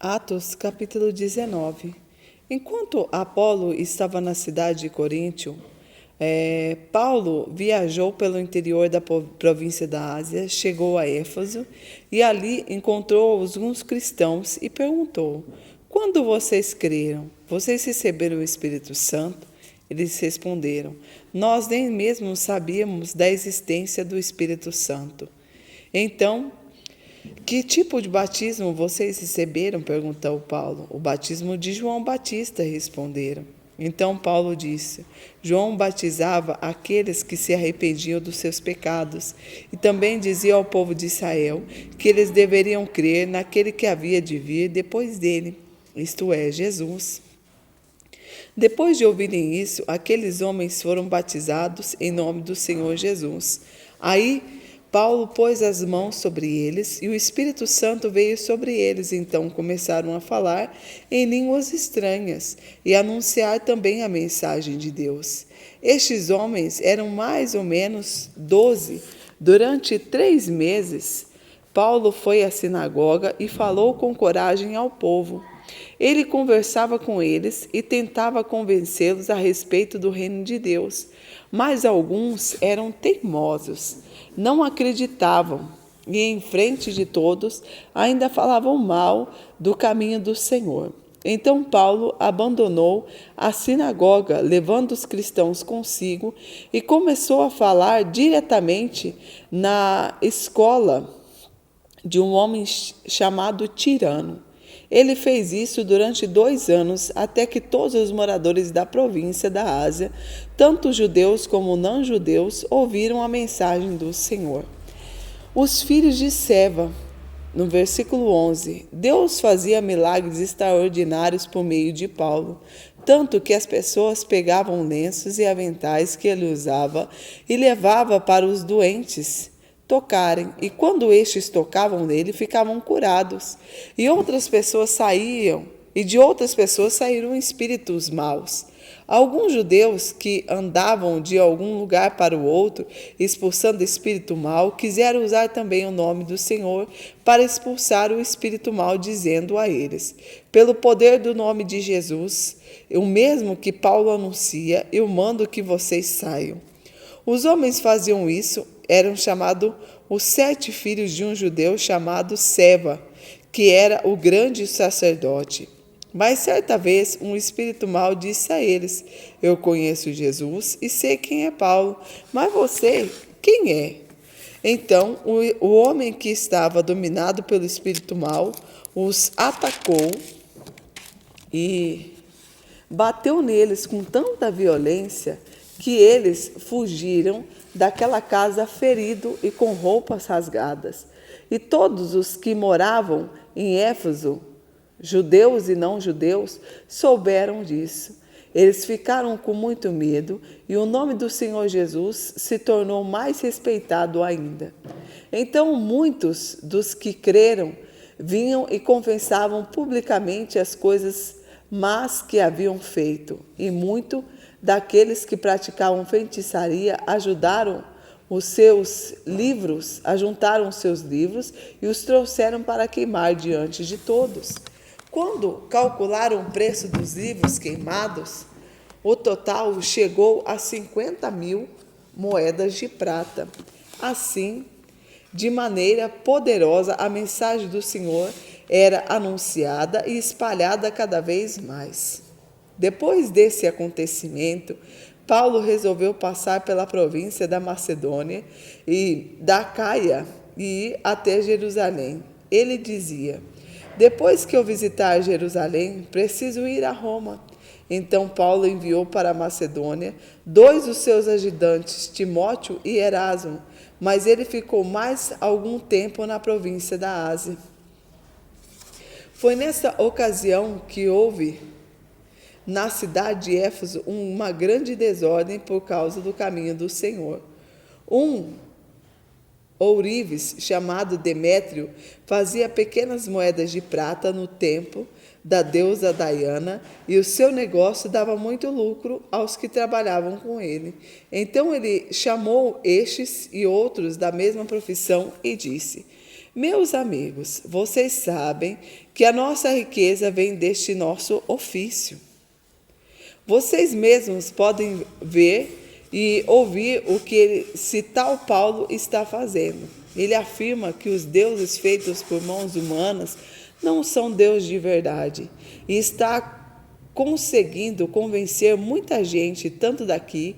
Atos, capítulo 19. Enquanto Apolo estava na cidade de Coríntio, Paulo viajou pelo interior da província da Ásia, chegou a Éfeso e ali encontrou alguns cristãos e perguntou: quando vocês creram, vocês receberam o Espírito Santo? Eles responderam: nós nem mesmo sabíamos da existência do Espírito Santo. Então, que tipo de batismo vocês receberam? Perguntou Paulo. O batismo de João Batista, responderam. Então Paulo disse: João batizava aqueles que se arrependiam dos seus pecados e também dizia ao povo de Israel que eles deveriam crer naquele que havia de vir depois dele, isto é, Jesus. Depois de ouvirem isso, aqueles homens foram batizados em nome do Senhor Jesus. Aí Paulo pôs as mãos sobre eles e o Espírito Santo veio sobre eles. Então começaram a falar em línguas estranhas e a anunciar também a mensagem de Deus. Estes homens eram mais ou menos 12. Durante 3 meses, Paulo foi à sinagoga e falou com coragem ao povo. Ele conversava com eles e tentava convencê-los a respeito do reino de Deus, mas alguns eram teimosos, não acreditavam e, em frente de todos, ainda falavam mal do caminho do Senhor. Então Paulo abandonou a sinagoga, levando os cristãos consigo, e começou a falar diretamente na escola de um homem chamado Tirano. Ele fez isso durante 2 anos, até que todos os moradores da província da Ásia, tanto judeus como não-judeus, ouviram a mensagem do Senhor. Os filhos de Seva, no versículo 11, Deus fazia milagres extraordinários por meio de Paulo, tanto que as pessoas pegavam lenços e aventais que ele usava e levava para os doentes tocarem, e quando estes tocavam nele, ficavam curados. E de outras pessoas saíram espíritos maus. Alguns judeus que andavam de algum lugar para o outro, expulsando espírito mau, quiseram usar também o nome do Senhor para expulsar o espírito mau, dizendo a eles: pelo poder do nome de Jesus, o mesmo que Paulo anuncia, eu mando que vocês saiam. Os homens faziam isso, eram chamados os 7 filhos de um judeu chamado Seva, que era o grande sacerdote. Mas certa vez um espírito mau disse a eles: eu conheço Jesus e sei quem é Paulo, mas você, quem é? Então o homem que estava dominado pelo espírito mau os atacou e bateu neles com tanta violência que eles fugiram daquela casa ferido e com roupas rasgadas. E todos os que moravam em Éfeso, judeus e não-judeus, souberam disso. Eles ficaram com muito medo e o nome do Senhor Jesus se tornou mais respeitado ainda. Então muitos dos que creram vinham e confessavam publicamente as coisas más que haviam feito, e muito daqueles que praticavam feitiçaria ajuntaram os seus livros e os trouxeram para queimar diante de todos. Quando calcularam o preço dos livros queimados, o total chegou a 50.000 moedas de prata. Assim, de maneira poderosa, a mensagem do Senhor era anunciada e espalhada cada vez mais. Depois desse acontecimento, Paulo resolveu passar pela província da Macedônia e da Caia e ir até Jerusalém. Ele dizia: depois que eu visitar Jerusalém, preciso ir a Roma. Então Paulo enviou para a Macedônia 2 dos seus ajudantes, Timóteo e Erasmo, mas ele ficou mais algum tempo na província da Ásia. Foi nessa ocasião que houve na cidade de Éfeso uma grande desordem por causa do caminho do Senhor. Um ourives chamado Demétrio fazia pequenas moedas de prata no templo da deusa Diana, e o seu negócio dava muito lucro aos que trabalhavam com ele. Então ele chamou estes e outros da mesma profissão e disse: Meus amigos, vocês sabem que a nossa riqueza vem deste nosso ofício. Vocês mesmos podem ver e ouvir o que esse tal Paulo está fazendo. Ele afirma que os deuses feitos por mãos humanas não são deuses de verdade e está conseguindo convencer muita gente, tanto daqui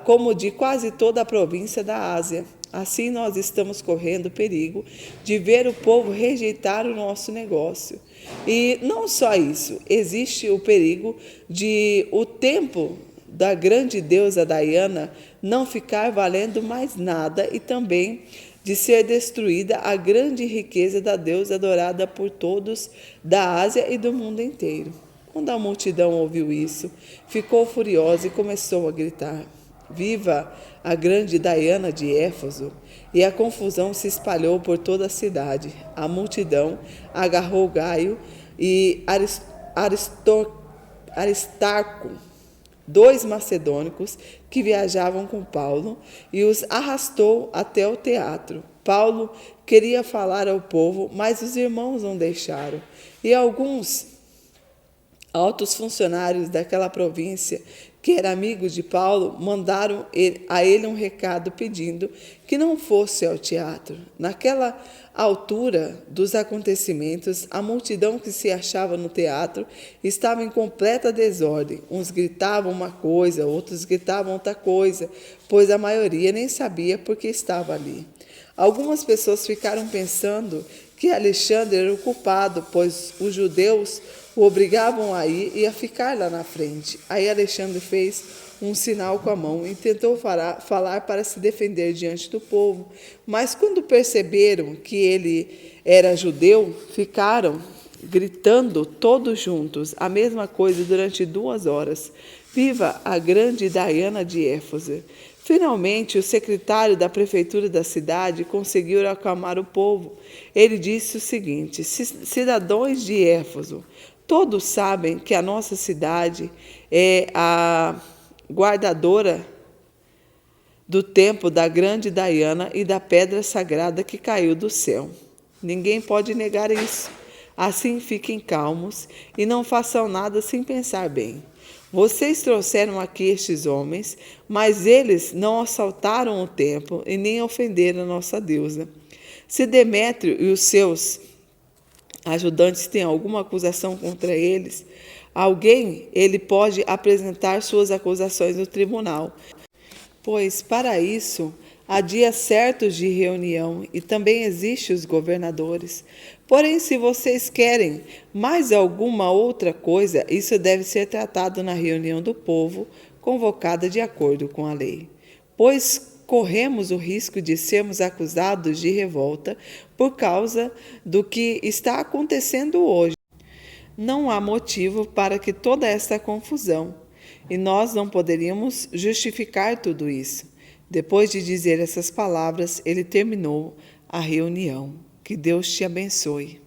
como de quase toda a província da Ásia. Assim, nós estamos correndo perigo de ver o povo rejeitar o nosso negócio. E não só isso, existe o perigo de o templo da grande deusa Diana não ficar valendo mais nada e também de ser destruída a grande riqueza da deusa adorada por todos da Ásia e do mundo inteiro. Quando a multidão ouviu isso, ficou furiosa e começou a gritar: Viva a grande Diana de Éfeso! E a confusão se espalhou por toda a cidade. A multidão agarrou Gaio e Aristarco, dois macedônicos que viajavam com Paulo, e os arrastou até o teatro. Paulo queria falar ao povo, mas os irmãos não deixaram. E alguns altos funcionários daquela província, que era amigo de Paulo, mandaram a ele um recado pedindo que não fosse ao teatro. Naquela altura dos acontecimentos, a multidão que se achava no teatro estava em completa desordem. Uns gritavam uma coisa, outros gritavam outra coisa, pois a maioria nem sabia por que estava ali. Algumas pessoas ficaram pensando que Alexandre era o culpado, pois os judeus o obrigavam a ir e a ficar lá na frente. Aí Alexandre fez um sinal com a mão e tentou falar para se defender diante do povo. Mas quando perceberam que ele era judeu, ficaram gritando todos juntos a mesma coisa durante 2 horas. Viva a grande Diana de Éfeso! Finalmente, o secretário da prefeitura da cidade conseguiu acalmar o povo. Ele disse o seguinte: cidadãos de Éfeso, todos sabem que a nossa cidade é a guardadora do templo da grande Diana e da pedra sagrada que caiu do céu. Ninguém pode negar isso. Assim, fiquem calmos e não façam nada sem pensar bem. Vocês trouxeram aqui estes homens, mas eles não assaltaram o templo e nem ofenderam a nossa deusa. Se Demétrio e os seus ajudantes têm alguma acusação contra eles, ele pode apresentar suas acusações no tribunal, pois para isso há dias certos de reunião e também existem os governadores. Porém, se vocês querem mais alguma outra coisa, isso deve ser tratado na reunião do povo, convocada de acordo com a lei. Pois corremos o risco de sermos acusados de revolta por causa do que está acontecendo hoje. Não há motivo para que toda esta confusão, e nós não poderíamos justificar tudo isso. Depois de dizer essas palavras, ele terminou a reunião. Que Deus te abençoe.